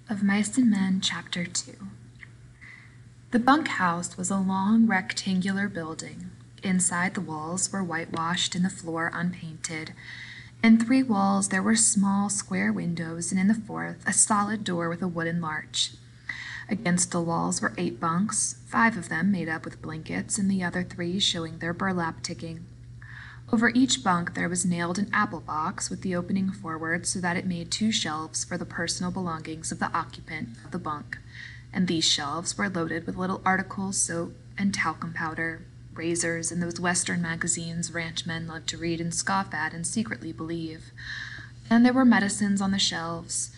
of Mice and Men, Chapter 2. The bunkhouse was a long rectangular building. Inside, the walls were whitewashed and the floor unpainted. In 3 walls there were small square windows, and in the 4th a solid door with a wooden latch. Against the walls were 8 bunks, 5 of them made up with blankets and the other 3 showing their burlap ticking. Over each bunk there was nailed an apple box with the opening forward so that it made 2 shelves for the personal belongings of the occupant of the bunk, and these shelves were loaded with little articles, soap and talcum powder, razors, and those Western magazines ranchmen loved to read and scoff at and secretly believe. And there were medicines on the shelves,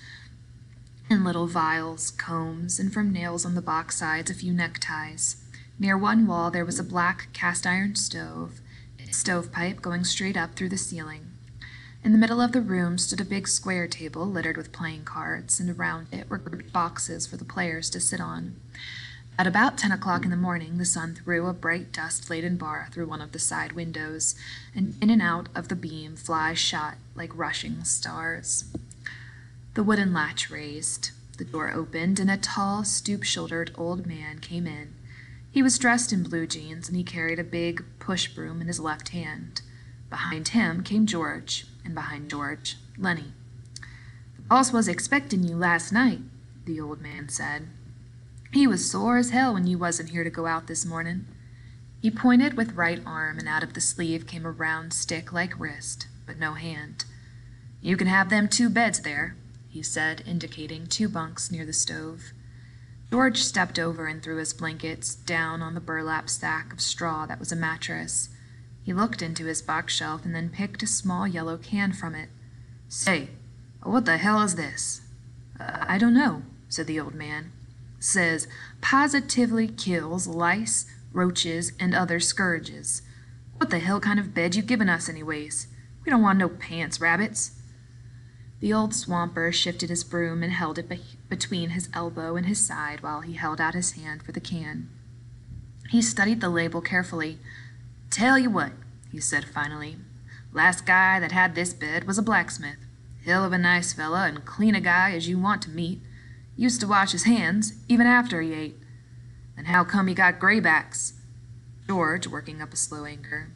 in little vials, combs, and from nails on the box sides a few neckties. Near one wall there was a black cast-iron stove, a stovepipe going straight up through the ceiling. In the middle of the room stood a big square table littered with playing cards, and around it were grouped boxes for the players to sit on. At about 10 o'clock in the morning, the sun threw a bright dust-laden bar through one of the side windows, and in and out of the beam flies shot like rushing stars. The wooden latch raised, the door opened, and a tall, stoop-shouldered old man came in. He was dressed in blue jeans, and he carried a big push-broom in his left hand. Behind him came George, and behind George, Lenny. "The boss was expecting you last night," the old man said. "He was sore as hell when you wasn't here to go out this morning." He pointed with right arm, and out of the sleeve came a round stick-like wrist, but no hand. "You can have them 2 beds there," he said, indicating 2 bunks near the stove. George stepped over and threw his blankets down on the burlap sack of straw that was a mattress. He looked into his box shelf and then picked a small yellow can from it. "Say, what the hell is this?" "I don't know," said the old man. "Says, positively kills lice, roaches, and other scourges. What the hell kind of bed you giving us anyways? We don't want no pants rabbits." The old swamper shifted his broom and held it between his elbow and his side while he held out his hand for the can. He studied the label carefully. "Tell you what," he said finally. "Last guy that had this bed was a blacksmith. Hell of a nice fella and clean a guy as you want to meet. Used to wash his hands, even after he ate. And how come he got graybacks?" George working up a slow anger.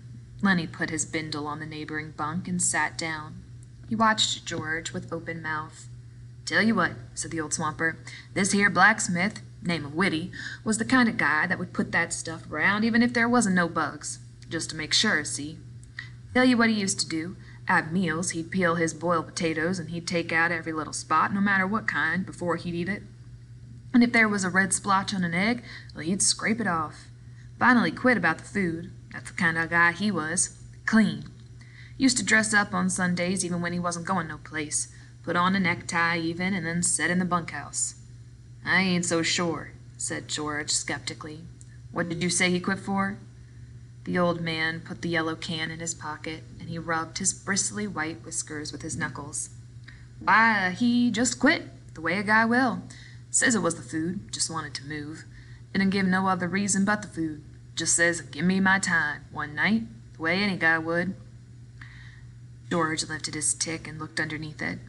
Lenny put his bindle on the neighboring bunk and sat down. He watched George with open mouth. "Tell you what," said the old swamper, "this here blacksmith, name of Whitty, was the kind of guy that would put that stuff around even if there wasn't no bugs. Just to make sure, see? Tell you what he used to do. At meals, he'd peel his boiled potatoes and he'd take out every little spot, no matter what kind, before he'd eat it. And if there was a red splotch on an egg, well, he'd scrape it off. Finally quit about the food. That's the kind of guy he was. Clean. Used to dress up on Sundays even when he wasn't going no place. Put on a necktie even, and then set in the bunkhouse." "I ain't so sure," said George skeptically. "What did you say he quit for?" The old man put the yellow can in his pocket, and he rubbed his bristly white whiskers with his knuckles. "Why, he just quit, the way a guy will. Says it was the food, just wanted to move. Didn't give no other reason but the food. Just says, 'Give me my time,' one night, the way any guy would." George lifted his tick and looked underneath it.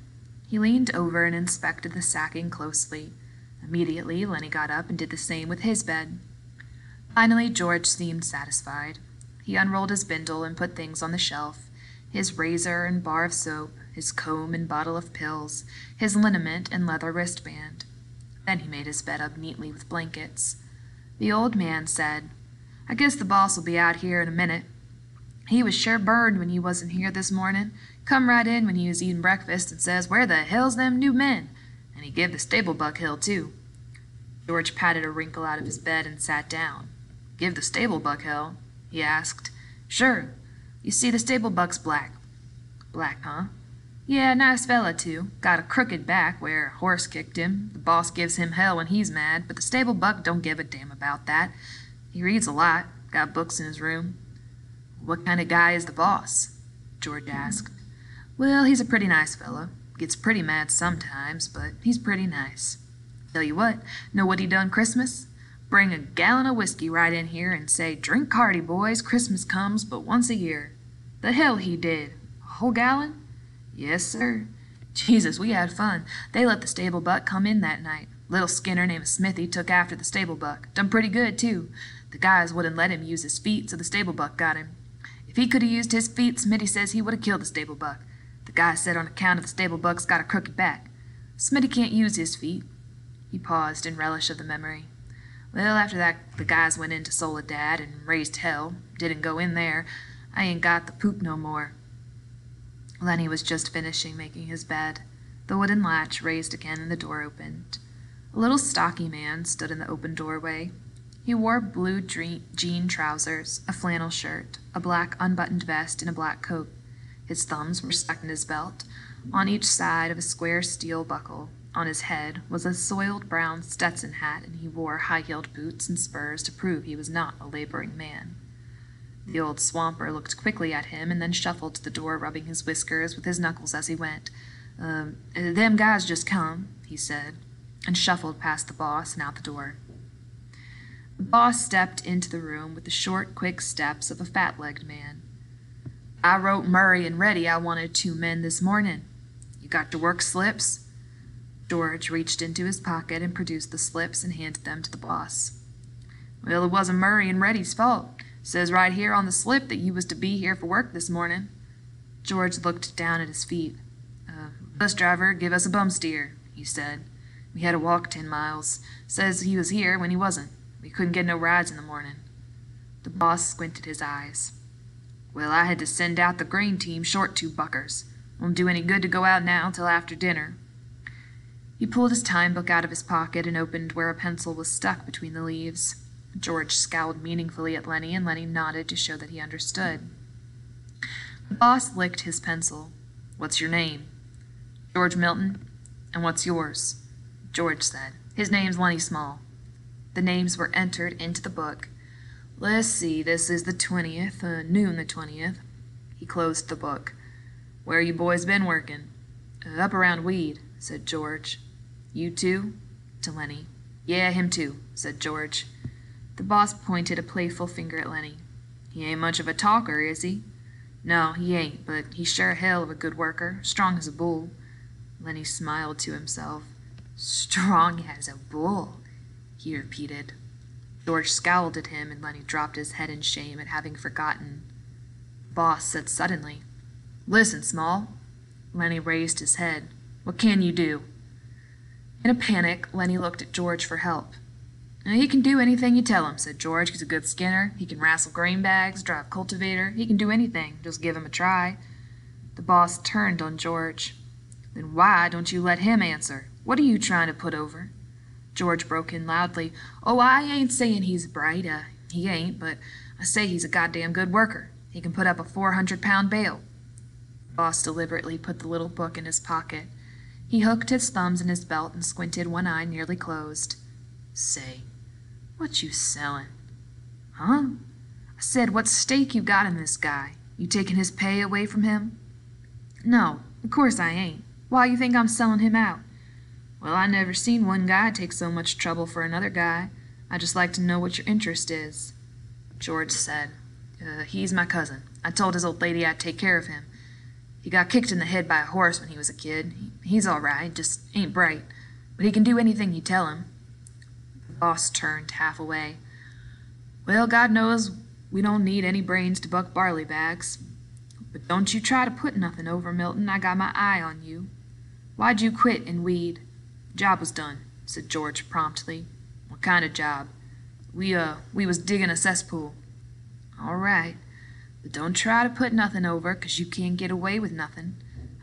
He leaned over and inspected the sacking closely. Immediately, Lenny got up and did the same with his bed. Finally, George seemed satisfied. He unrolled his bindle and put things on the shelf, his razor and bar of soap, his comb and bottle of pills, his liniment and leather wristband. Then he made his bed up neatly with blankets. The old man said, "I guess the boss will be out here in a minute. He was sure burned when you wasn't here this morning. Come right in when he was eating breakfast and says, 'Where the hell's them new men?' And he give the stable buck hell, too." George patted a wrinkle out of his bed and sat down. "Give the stable buck hell?" he asked. "Sure. You see, the stable buck's black." "Black, huh?" "Yeah, nice fella, too. Got a crooked back where a horse kicked him. The boss gives him hell when he's mad, but the stable buck don't give a damn about that. He reads a lot. Got books in his room." "What kind of guy is the boss?" George asked. "Well, he's a pretty nice fella. Gets pretty mad sometimes, but he's pretty nice. Tell you know what he done Christmas? Bring a gallon of whiskey right in here and say, 'Drink hearty, boys, Christmas comes but once a year.' The hell he did. A whole gallon? Yes, sir. Jesus, we had fun. They let the stable buck come in that night. Little Skinner named Smithy took after the stable buck. Done pretty good, too. The guys wouldn't let him use his feet, so the stable buck got him. If he could have used his feet, Smitty says he would have killed the stable buck. The guy said on account of the stable buck's got a crooked back. Smitty can't use his feet. He paused in relish of the memory. Well, after that, the guys went into Soledad and raised hell. Didn't go in there. I ain't got the poop no more. Lenny was just finishing making his bed. The wooden latch raised again and the door opened. A little stocky man stood in the open doorway. He wore blue jean trousers, a flannel shirt, a black unbuttoned vest, and a black coat. His thumbs were stuck in his belt, on each side of a square steel buckle. On his head was a soiled brown Stetson hat, and he wore high-heeled boots and spurs to prove he was not a laboring man. The old swamper looked quickly at him and then shuffled to the door, rubbing his whiskers with his knuckles as he went. Them guys just come, he said, and shuffled past the boss and out the door. The boss stepped into the room with the short, quick steps of a fat-legged man. I wrote Murray and Reddy I wanted 2 men this morning. You got your work slips? George reached into his pocket and produced the slips and handed them to the boss. Well, it wasn't Murray and Reddy's fault. Says right here on the slip that you was to be here for work this morning. George looked down at his feet. Bus driver, give us a bum steer, he said. We had to walk 10 miles. Says he was here when he wasn't. We couldn't get no rides in the morning. The boss squinted his eyes. Well, I had to send out the grain team short 2 buckers. Won't do any good to go out now till after dinner. He pulled his time book out of his pocket and opened where a pencil was stuck between the leaves. George scowled meaningfully at Lenny, and Lenny nodded to show that he understood. The boss licked his pencil. What's your name? George Milton. And what's yours? George said. His name's Lenny Small. The names were entered into the book. Let's see, this is the 20th, noon the 20th. He closed the book. Where you boys been working? Up around Weed, said George. You too? To Lenny. Yeah, him too, said George. The boss pointed a playful finger at Lenny. He ain't much of a talker, is he? No, he ain't, but he's sure hell of a good worker, strong as a bull. Lenny smiled to himself. Strong as a bull, he repeated. George scowled at him, and Lenny dropped his head in shame at having forgotten. The boss said suddenly, Listen, Small. Lenny raised his head. What can you do? In a panic, Lenny looked at George for help. He can do anything you tell him, said George. He's a good skinner. He can wrestle grain bags, drive cultivator. He can do anything. Just give him a try. The boss turned on George. Then why don't you let him answer? What are you trying to put over? George broke in loudly. Oh, I ain't saying he's bright. He ain't, but I say he's a goddamn good worker. He can put up a 400-pound bale. The boss deliberately put the little book in his pocket. He hooked his thumbs in his belt and squinted, one eye nearly closed. Say, what you sellin'? Huh? I said, what stake you got in this guy? You taking his pay away from him? No, of course I ain't. Why you think I'm selling him out? Well, I never seen one guy take so much trouble for another guy. I just like to know what your interest is. George said, he's my cousin. I told his old lady I'd take care of him. He got kicked in the head by a horse when he was a kid. He's all right, just ain't bright. But he can do anything you tell him. The boss turned half away. Well, God knows we don't need any brains to buck barley bags. But don't you try to put nothing over, Milton. I got my eye on you. Why'd you quit in Weed? Job was done, said George promptly. What kind of job? We was digging a cesspool. All right. But don't try to put nothing over, 'cause you can't get away with nothing.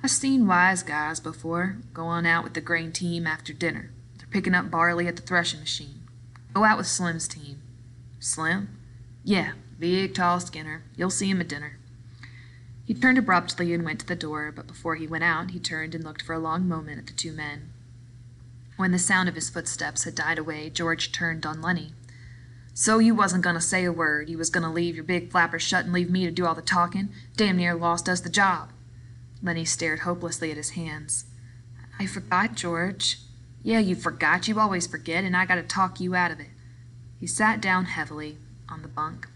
I've seen wise guys before go on out with the grain team after dinner. They're picking up barley at the threshing machine. Go out with Slim's team. Slim? Yeah, big, tall Skinner. You'll see him at dinner. He turned abruptly and went to the door, but before he went out, he turned and looked for a long moment at the 2 men. When the sound of his footsteps had died away, George turned on Lenny. So you wasn't going to say a word. You was going to leave your big flapper shut and leave me to do all the talking. Damn near lost us the job. Lenny stared hopelessly at his hands. I forgot, George. Yeah, you forgot. You always forget, and I got to talk you out of it. He sat down heavily on the bunk.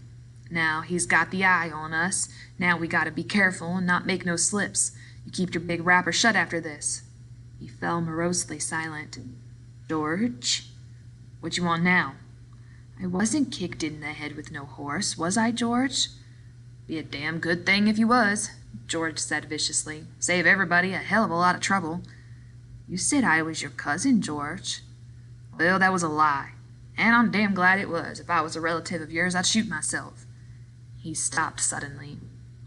Now he's got the eye on us. Now we got to be careful and not make no slips. You keep your big wrapper shut after this." He fell morosely silent. "George? What you want now?" "I wasn't kicked in the head with no horse, was I, George?" "Be a damn good thing if you was," George said viciously. "Save everybody a hell of a lot of trouble." "You said I was your cousin, George." "Well, that was a lie. And I'm damn glad it was. If I was a relative of yours, I'd shoot myself." He stopped suddenly,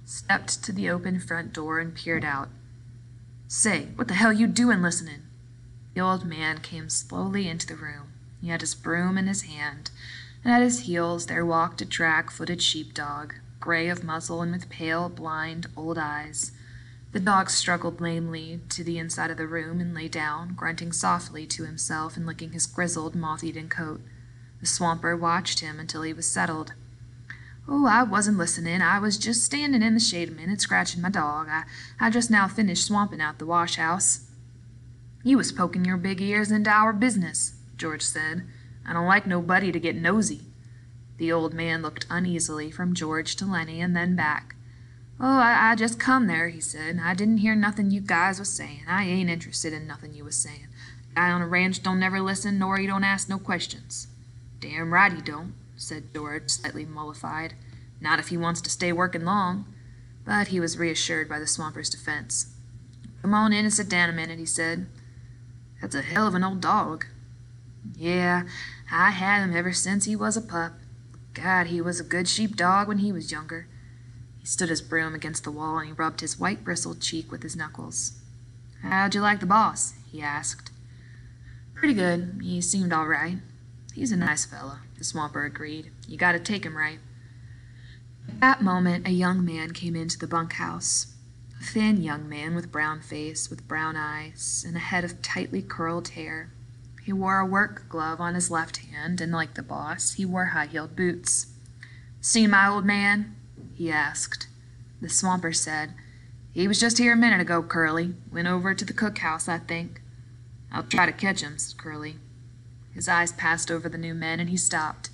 stepped to the open front door and peered out. "Say, what the hell you doing listening?" The old man came slowly into the room. He had his broom in his hand, and at his heels there walked a drag-footed sheepdog, gray of muzzle and with pale, blind, old eyes. The dog struggled lamely to the inside of the room and lay down, grunting softly to himself and licking his grizzled, moth-eaten coat. The swamper watched him until he was settled. "Oh, I wasn't listening. I was just standing in the shade a minute, scratching my dog. I just now finished swamping out the wash-house." "You was poking your big ears into our business," George said. "I don't like nobody to get nosy." The old man looked uneasily from George to Lenny and then back. "Oh, I just come there," he said. "I didn't hear nothing you guys was saying. I ain't interested in nothing you was saying. A guy on a ranch don't never listen, nor he don't ask no questions." "Damn right he don't," said George, slightly mollified. "Not if he wants to stay working long." But he was reassured by the swamper's defense. "Come on in and sit down a minute," he said. "That's a hell of an old dog." "Yeah, I had him ever since he was a pup. God, he was a good sheep-dog when he was younger." He stood his broom against the wall and he rubbed his white bristled cheek with his knuckles. "How'd you like the boss?" he asked. "Pretty good. He seemed all right." "He's a nice fellow," the swamper agreed. "You gotta take him right." At that moment a young man came into the bunkhouse. A thin young man with brown face, with brown eyes, and a head of tightly curled hair. He wore a work glove on his left hand, and like the boss, he wore high-heeled boots. "Seen my old man?" he asked. The swamper said, "He was just here a minute ago, Curly. Went over to the cookhouse, I think." "I'll try to catch him," said Curly. His eyes passed over the new men, and he stopped.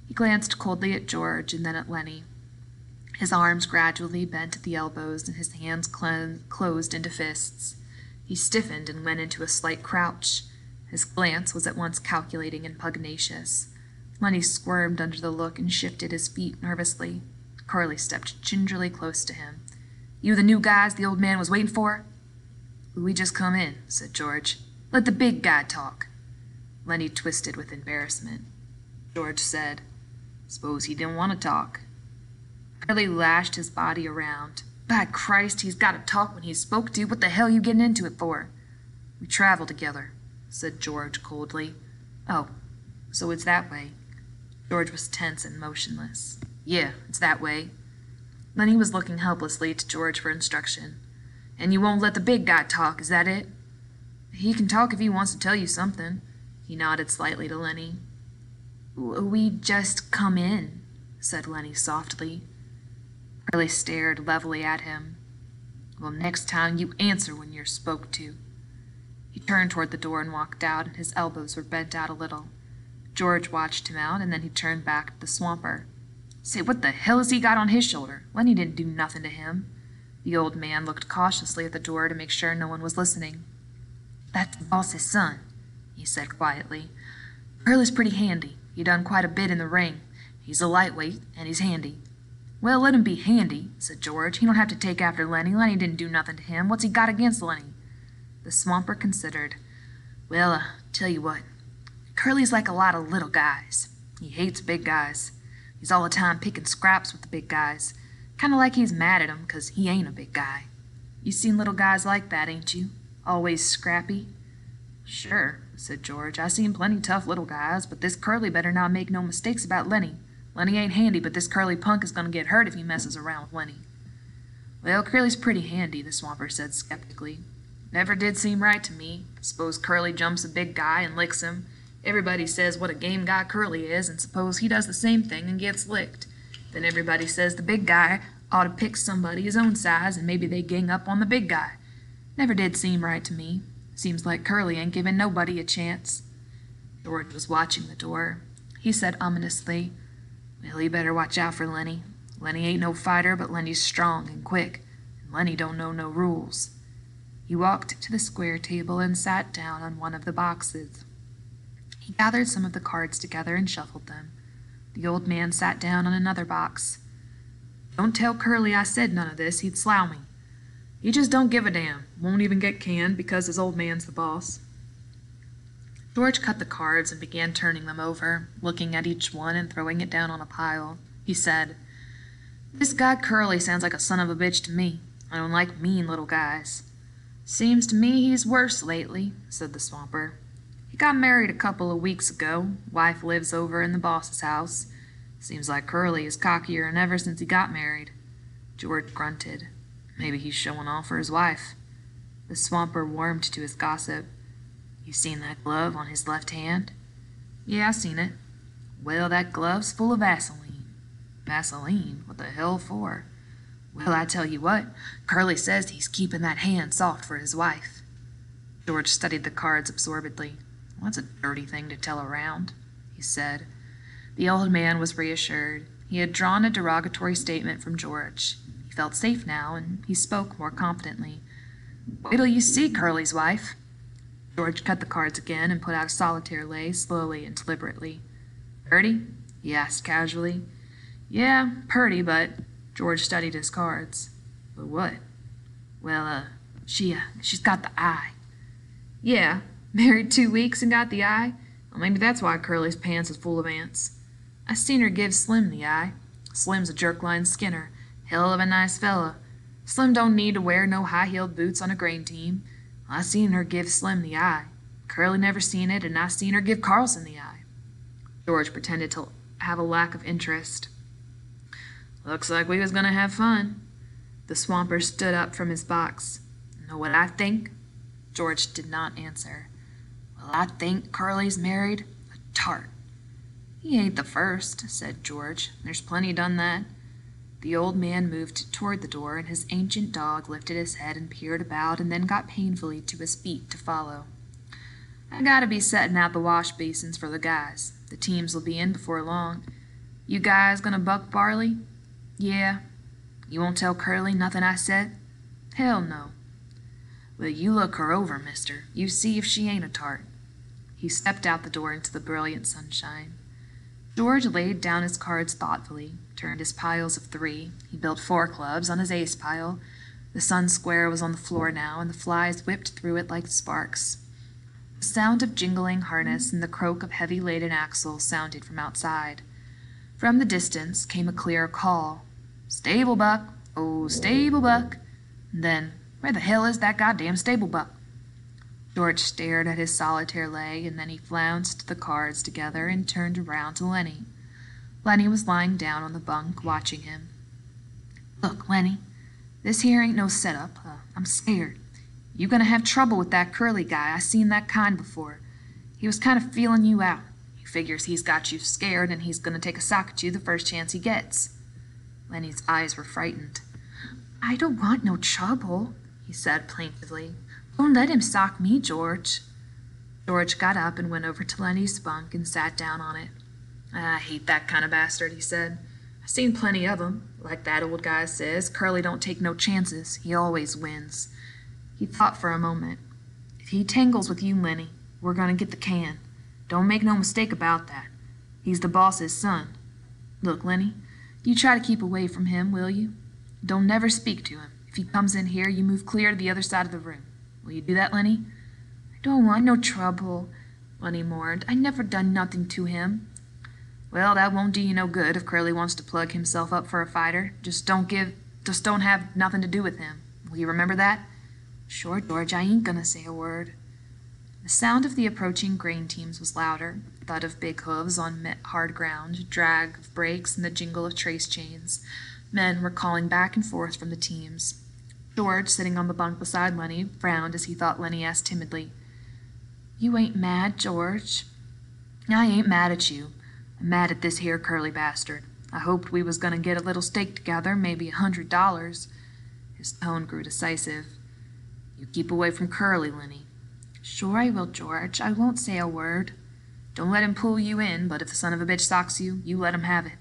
He glanced coldly at George and then at Lenny. His arms gradually bent at the elbows, and his hands closed into fists. He stiffened and went into a slight crouch. His glance was at once calculating and pugnacious. Lenny squirmed under the look and shifted his feet nervously. Curly stepped gingerly close to him. "You the new guys the old man was waiting for?" "We just come in," said George. "Let the big guy talk." Lenny twisted with embarrassment. George said, "Suppose he didn't want to talk." Curly lashed his body around. "By Christ, he's got to talk when he's spoke to. What the hell you getting into it for?" "We travel together," said George coldly. "Oh, so it's that way." George was tense and motionless. "Yeah, it's that way." Lenny was looking helplessly to George for instruction. "And you won't let the big guy talk, is that it?" "He can talk if he wants to tell you something." He nodded slightly to Lenny. "We just come in," said Lenny softly. Curly stared levelly at him. "Well, next time you answer when you're spoke to." He turned toward the door and walked out, and his elbows were bent out a little. George watched him out, and then he turned back to the swamper. "Say, what the hell has he got on his shoulder? Lenny didn't do nothing to him." The old man looked cautiously at the door to make sure no one was listening. "That's the boss's son," he said quietly. "Curly's pretty handy. He done quite a bit in the ring. He's a lightweight, and he's handy." "Well, let him be handy," said George. "He don't have to take after Lenny. Lenny didn't do nothing to him. What's he got against Lenny?" The swamper considered. "Well, tell you what. Curly's like a lot of little guys. He hates big guys. He's all the time picking scraps with the big guys. Kind of like he's mad at 'em 'cause he ain't a big guy. You seen little guys like that, ain't you? Always scrappy." "Sure," said George. "I seen plenty tough little guys, but this Curly better not make no mistakes about Lenny. Lenny ain't handy, but this Curly punk is going to get hurt if he messes around with Lenny." "Well, Curly's pretty handy," the swamper said skeptically. "Never did seem right to me. Suppose Curly jumps a big guy and licks him. Everybody says what a game guy Curly is, and suppose he does the same thing and gets licked. Then everybody says the big guy ought to pick somebody his own size, and maybe they gang up on the big guy. Never did seem right to me. Seems like Curly ain't giving nobody a chance." George was watching the door. He said ominously, "Well, you better watch out for Lenny. Lenny ain't no fighter, but Lenny's strong and quick, and Lenny don't know no rules. He walked to the square table and sat down on one of the boxes. He gathered some of the cards together and shuffled them. The old man sat down on another box. "Don't tell Curly I said none of this, he'd slough me. He just don't give a damn, won't even get canned because his old man's the boss." George cut the cards and began turning them over, looking at each one and throwing it down on a pile. He said, "This guy Curly sounds like a son of a bitch to me. I don't like mean little guys." "Seems to me he's worse lately," said the swamper. "He got married a couple of weeks ago. Wife lives over in the boss's house. Seems like Curly is cockier than ever since he got married." George grunted. Maybe he's showing off for his wife. The swamper warmed to his gossip. "You seen that glove on his left hand?" "Yeah, I seen it." "Well, that glove's full of Vaseline." "Vaseline? What the hell for?" "Well, I tell you what, Curly says he's keeping that hand soft for his wife." George studied the cards absorbedly. "Well, that's a dirty thing to tell around," he said. The old man was reassured. He had drawn a derogatory statement from George. He felt safe now, and he spoke more confidently. "Wait till you see Curly's wife." George cut the cards again and put out a solitaire lay slowly and deliberately. "Purty?" he asked casually. "Yeah, purty, but—" George studied his cards. "But what?" "Well, she's got the eye." "Yeah, married 2 weeks and got the eye? Well, maybe that's why Curly's pants is full of ants. I seen her give Slim the eye. Slim's a jerk-line skinner. Hell of a nice fella. Slim don't need to wear no high-heeled boots on a grain team. I seen her give Slim the eye. Curly never seen it, and I seen her give Carlson the eye." George pretended to have a lack of interest. "Looks like we was going to have fun." The swamper stood up from his box. "Know what I think?" George did not answer. "Well, I think Curly's married a tart." "He ain't the first," said George. "There's plenty done that." The old man moved toward the door, and his ancient dog lifted his head and peered about and then got painfully to his feet to follow. "I gotta be setting out the wash basins for the guys. The teams will be in before long. You guys gonna buck barley?" "Yeah." "You won't tell Curly nothing I said?" "Hell no." "Well, you look her over, mister. You see if she ain't a tart." He stepped out the door into the brilliant sunshine. George laid down his cards thoughtfully, turned his piles of 3. He built 4 clubs on his ace pile. The sun square was on the floor now, and the flies whipped through it like sparks. The sound of jingling harness and the croak of heavy-laden axles sounded from outside. From the distance came a clear call. "Stable buck! Oh, stable buck!" And then, "Where the hell is that goddamn stable buck?" George stared at his solitaire lay, and then he flounced the cards together and turned around to Lenny. Lenny was lying down on the bunk, watching him. "Look, Lenny, this here ain't no setup. I'm scared. You gonna have trouble with that Curly guy. I seen that kind before. He was kind of feeling you out. He figures he's got you scared, and he's gonna take a sock at you the first chance he gets." Lenny's eyes were frightened. "I don't want no trouble," he said plaintively. "Don't let him sock me, George." George got up and went over to Lenny's bunk and sat down on it. "I hate that kind of bastard," he said. "I've seen plenty of 'em. Like that old guy says, Curly don't take no chances. He always wins." He thought for a moment. "If he tangles with you, Lenny, we're going to get the can. Don't make no mistake about that. He's the boss's son. Look, Lenny, you try to keep away from him, will you? Don't never speak to him. If he comes in here, you move clear to the other side of the room. Will you do that, Lenny?" "I don't want no trouble," Lenny mourned. "I never done nothing to him." "Well, that won't do you no good if Curly wants to plug himself up for a fighter. Just don't have nothing to do with him. Will you remember that?" "Sure, George, I ain't gonna say a word." The sound of the approaching grain teams was louder, thud of big hooves on hard ground, drag of brakes, and the jingle of trace chains. Men were calling back and forth from the teams. George, sitting on the bunk beside Lenny, frowned as he thought Lenny asked timidly, "You ain't mad, George?" "I ain't mad at you. I'm mad at this here Curly bastard. I hoped we was going to get a little stake together, maybe $100. His tone grew decisive. "You keep away from Curly, Lenny." "Sure I will, George. I won't say a word." "Don't let him pull you in, but if the son of a bitch socks you, you let him have it."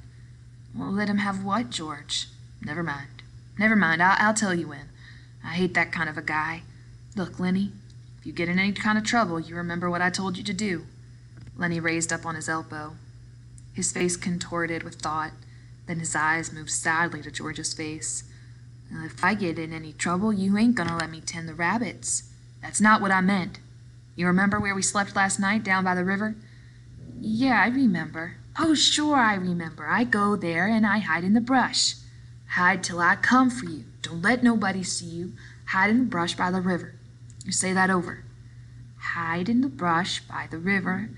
"Well, let him have what, George?" Never mind. I'll tell you when. I hate that kind of a guy." Look, Lenny, if you get in any kind of trouble, you remember what I told you to do." Lenny raised up on his elbow. His face contorted with thought, then his eyes moved sadly to George's face. "If I get in any trouble, you ain't gonna let me tend the rabbits. That's not what I meant. You remember where we slept last night, down by the river?" "Yeah, I remember. Oh, sure I remember. I go there and I hide in the brush. Hide till I come for you. Don't let nobody see you. Hide in the brush by the river. You say that over. Hide in the brush by the river,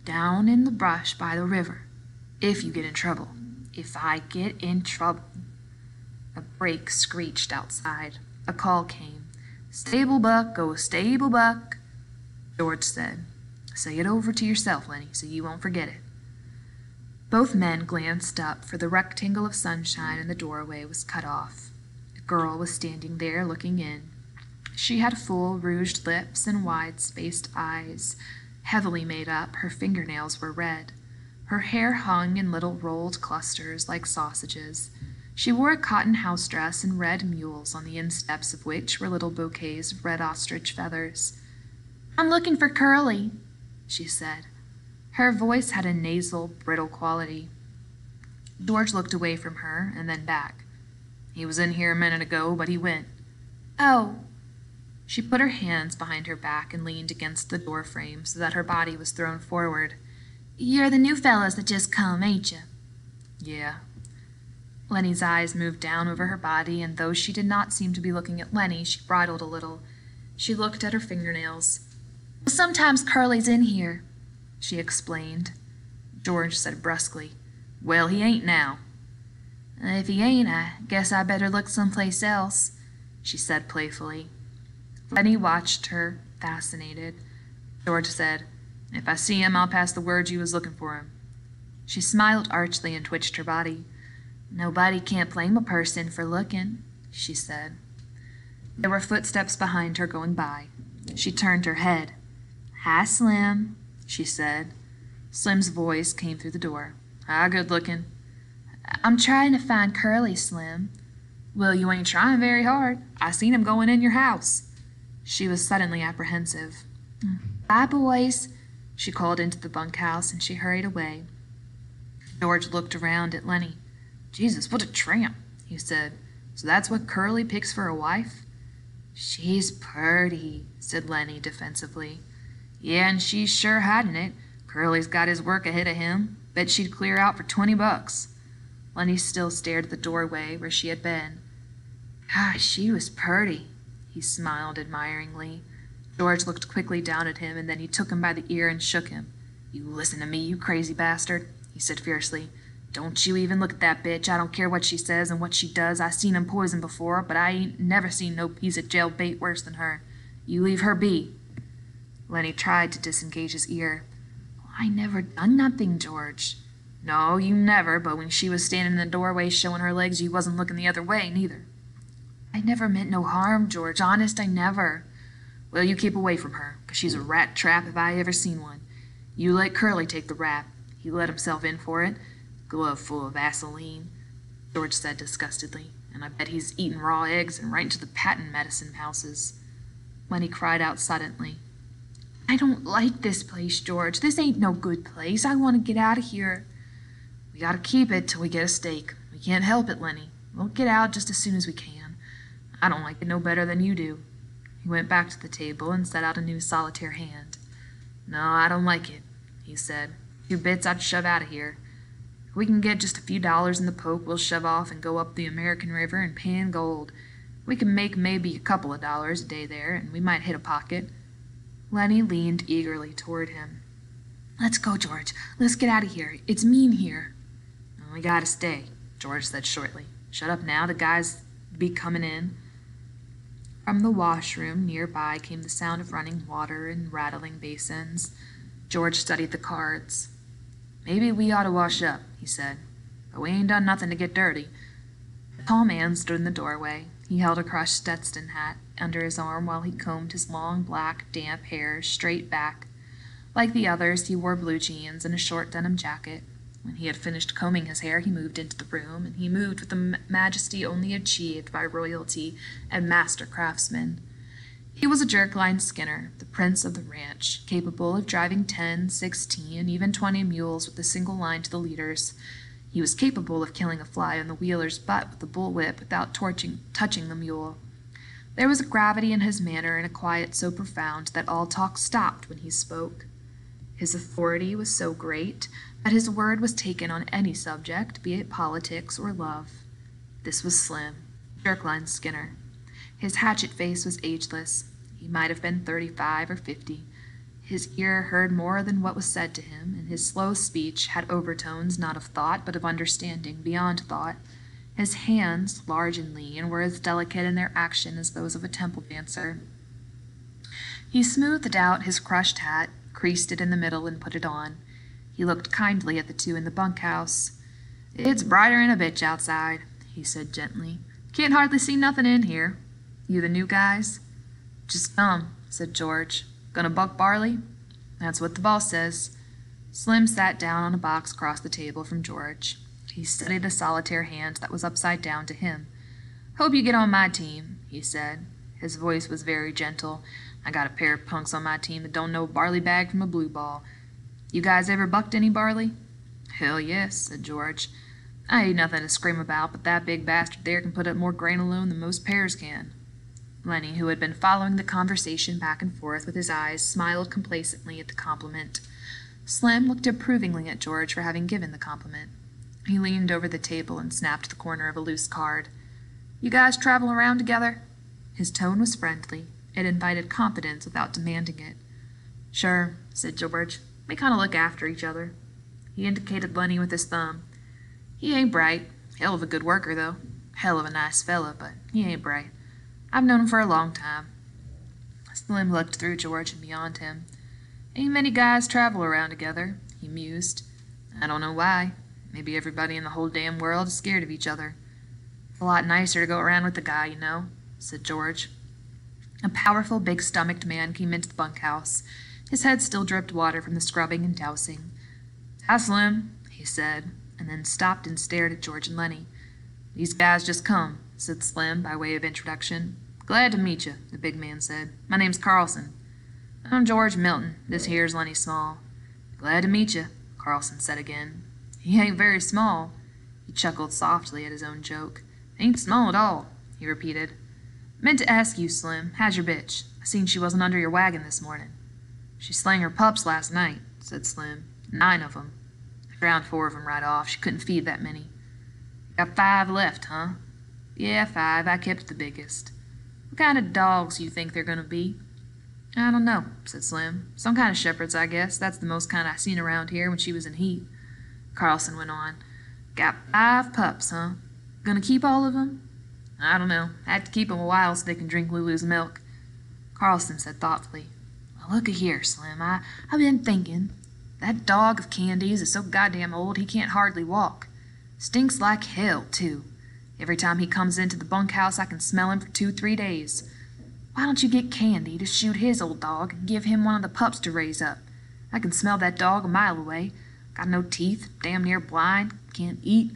down in the brush by the river. If you get in trouble. If I get in trouble." A brake screeched outside. A call came. "Stable Buck, oh Stable Buck." George said, "Say it over to yourself, Lenny, so you won't forget it." Both men glanced up, for the rectangle of sunshine in the doorway was cut off. A girl was standing there looking in. She had full, rouged lips and wide-spaced eyes. Heavily made up, her fingernails were red. Her hair hung in little rolled clusters like sausages. She wore a cotton house dress and red mules, on the insteps of which were little bouquets of red ostrich feathers. "I'm looking for Curly," she said. Her voice had a nasal, brittle quality. George looked away from her and then back. "He was in here a minute ago, but he went." "Oh." She put her hands behind her back and leaned against the door frame so that her body was thrown forward. "You're the new fellows that just come, ain't you?" "Yeah." Lenny's eyes moved down over her body, and though she did not seem to be looking at Lenny, she bridled a little. She looked at her fingernails. "Well, sometimes Curly's in here," she explained. George said brusquely, "Well, he ain't now." "If he ain't, I guess I better look someplace else," she said playfully. Lenny watched her, fascinated. George said, "If I see him, I'll pass the word you was looking for him." She smiled archly and twitched her body. "Nobody can't blame a person for looking," she said. There were footsteps behind her going by. She turned her head. "Hi, Slim," she said. Slim's voice came through the door. "Hi, good looking." "I'm trying to find Curly, Slim." "Well, you ain't trying very hard. I seen him going in your house." She was suddenly apprehensive. "Bye, boys," she called into the bunkhouse, and she hurried away. George looked around at Lenny. "Jesus, what a tramp," he said. "So that's what Curly picks for a wife?" "She's purty," said Lenny defensively. "Yeah, and she's sure hiding it. Curly's got his work ahead of him. Bet she'd clear out for $20. Lenny still stared at the doorway where she had been. "Gosh, she was purty," he smiled admiringly. George looked quickly down at him, and then he took him by the ear and shook him. "You listen to me, you crazy bastard," he said fiercely. "Don't you even look at that bitch. I don't care what she says and what she does. I seen 'em poison before, but I ain't never seen no piece of jail bait worse than her. You leave her be." Lenny tried to disengage his ear. "I never done nothing, George." "No, you never, but when she was standing in the doorway showing her legs, you wasn't looking the other way, neither." "I never meant no harm, George. Honest, I never." "Well, you keep away from her, 'cause she's a rat trap if I ever seen one. You let Curly take the rap. He let himself in for it. Glove full of Vaseline," George said disgustedly, "and I bet he's eating raw eggs and right into the patent medicine houses." Lenny cried out suddenly. "I don't like this place, George. This ain't no good place. I want to get out of here." "We gotta keep it till we get a stake. We can't help it, Lenny. We'll get out just as soon as we can. I don't like it no better than you do." He went back to the table and set out a new solitaire hand. "No, I don't like it," he said. "2 bits I'd shove out of here. If we can get just a few dollars in the poke, we'll shove off and go up the American River and pan gold. We can make maybe a couple of dollars a day there, and we might hit a pocket." Lenny leaned eagerly toward him. "Let's go, George. Let's get out of here. It's mean here." "We gotta stay," George said shortly. "Shut up now. The guys be coming in." From the washroom nearby came the sound of running water and rattling basins. George studied the cards. "Maybe we ought to wash up," he said. "But we ain't done nothing to get dirty." A tall man stood in the doorway. He held a crushed Stetson hat under his arm while he combed his long, black, damp hair straight back. Like the others, he wore blue jeans and a short denim jacket. When he had finished combing his hair, he moved into the room, and he moved with the majesty only achieved by royalty and master craftsmen. He was a jerkline skinner, the prince of the ranch, capable of driving 10, 16, and even 20 mules with a single line to the leaders. He was capable of killing a fly on the wheeler's butt with a bullwhip without touching the mule. There was a gravity in his manner and a quiet so profound that all talk stopped when he spoke. His authority was so great that his word was taken on any subject, be it politics or love. This was Slim, jerkline Skinner. His hatchet face was ageless. He might have been 35 or 50. His ear heard more than what was said to him, and his slow speech had overtones not of thought but of understanding beyond thought. His hands, large and lean, were as delicate in their action as those of a temple dancer. He smoothed out his crushed hat, creased it in the middle, and put it on. He looked kindly at the two in the bunkhouse. "It's brighter'n a bitch outside," he said gently. "Can't hardly see nothing in here. You the new guys?" "Just come," said George. "Gonna buck barley?" "That's what the boss says." Slim sat down on a box across the table from George. He studied a solitaire hand that was upside down to him. "Hope you get on my team," he said. His voice was very gentle. "I got a pair of punks on my team that don't know a barley bag from a blue ball. You guys ever bucked any barley?" "Hell yes," said George. "I ain't nothing to scream about, but that big bastard there can put up more grain alone than most pears can." Lenny, who had been following the conversation back and forth with his eyes, smiled complacently at the compliment. Slim looked approvingly at George for having given the compliment. He leaned over the table and snapped the corner of a loose card. "You guys travel around together?" His tone was friendly. It invited confidence without demanding it. "Sure," said George. "We kind of look after each other." He indicated Lenny with his thumb. "He ain't bright. Hell of a good worker, though. Hell of a nice fella, but he ain't bright. I've known him for a long time." Slim looked through George and beyond him. "Ain't many guys travel around together," he mused. "I don't know why. Maybe everybody in the whole damn world is scared of each other." "It's a lot nicer to go around with a guy, you know," said George. A powerful, big-stomached man came into the bunkhouse. His head still dripped water from the scrubbing and dousing. "Hi, Slim," he said, and then stopped and stared at George and Lenny. "These guys just come," said Slim by way of introduction. "Glad to meet you," the big man said. "My name's Carlson." "I'm George Milton. This here's Lenny Small." "Glad to meet you," Carlson said again. "He ain't very small." He chuckled softly at his own joke. "Ain't small at all," he repeated. "Meant to ask you, Slim, how's your bitch? I seen she wasn't under your wagon this morning." "She slang her pups last night," said Slim. 9 of 'em. I drowned 4 of 'em right off. She couldn't feed that many." "Got 5 left, huh?" "Yeah, 5. I kept the biggest." "What kind of dogs you think they're gonna be?" "I don't know," said Slim. "Some kind of shepherds, I guess. That's the most kind I seen around here when she was in heat." Carlson went on. "Got 5 pups, huh? Gonna keep all of 'em?" "I don't know. Had to keep 'em a while so they can drink Lulu's milk." Carlson said thoughtfully, "Well, look-a-here, Slim. I've been thinking. That dog of Candy's is so goddamn old he can't hardly walk. Stinks like hell, too. Every time he comes into the bunkhouse I can smell him for 2-3 days. Why don't you get Candy to shoot his old dog and give him one of the pups to raise up? I can smell that dog a mile away. Got no teeth, damn near blind, can't eat.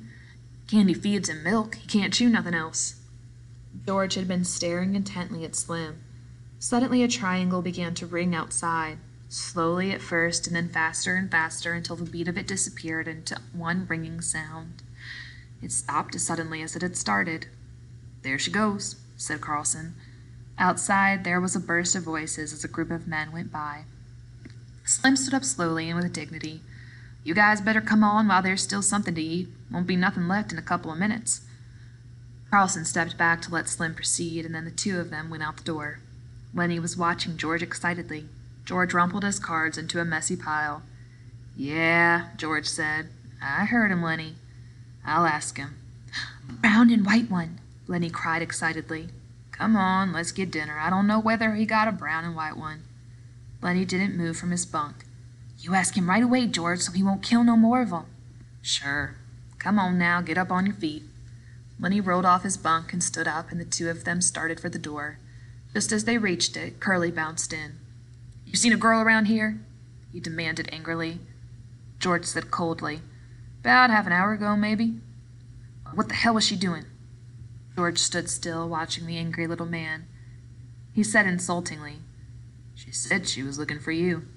Candy feeds him milk, he can't chew nothing else." George had been staring intently at Slim. Suddenly a triangle began to ring outside, slowly at first and then faster and faster until the beat of it disappeared into one ringing sound. It stopped as suddenly as it had started. "There she goes," said Carlson. Outside there was a burst of voices as a group of men went by. Slim stood up slowly and with dignity. "You guys better come on while there's still something to eat. Won't be nothing left in a couple of minutes." Carlson stepped back to let Slim proceed, and then the 2 of them went out the door. Lenny was watching George excitedly. George rumpled his cards into a messy pile. "Yeah," George said. "I heard him, Lenny. I'll ask him." "Brown and white one," Lenny cried excitedly. "Come on, let's get dinner. I don't know whether he got a brown and white one." Lenny didn't move from his bunk. "You ask him right away, George, so he won't kill no more of 'em." "Sure. Come on now, get up on your feet." Lenny rolled off his bunk and stood up, and the 2 of them started for the door. Just as they reached it, Curly bounced in. "You seen a girl around here?" he demanded angrily. George said coldly, "About half an hour ago, maybe." "What the hell was she doing?" George stood still, watching the angry little man. He said insultingly, "She said she was looking for you."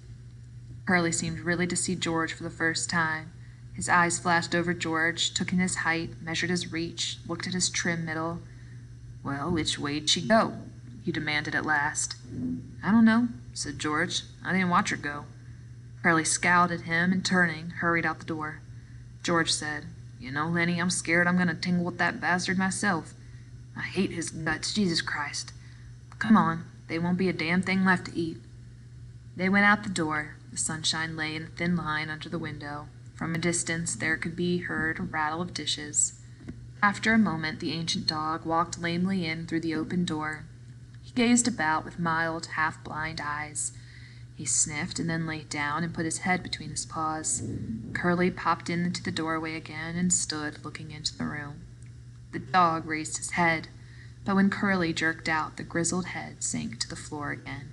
Curly seemed really to see George for the first time. His eyes flashed over George, took in his height, measured his reach, looked at his trim middle. "Well, which way'd she go?" he demanded at last. "I don't know," said George. "I didn't watch her go." Curly scowled at him and, turning, hurried out the door. George said, "You know, Lenny, I'm scared I'm going to tangle with that bastard myself. I hate his guts, Jesus Christ. Come on, there won't be a damn thing left to eat." They went out the door. The sunshine lay in a thin line under the window. From a distance there could be heard a rattle of dishes. After a moment the ancient dog walked lamely in through the open door. He gazed about with mild, half-blind eyes. He sniffed and then lay down and put his head between his paws. Curly popped into the doorway again and stood looking into the room. The dog raised his head, but when Curly jerked out, the grizzled head sank to the floor again.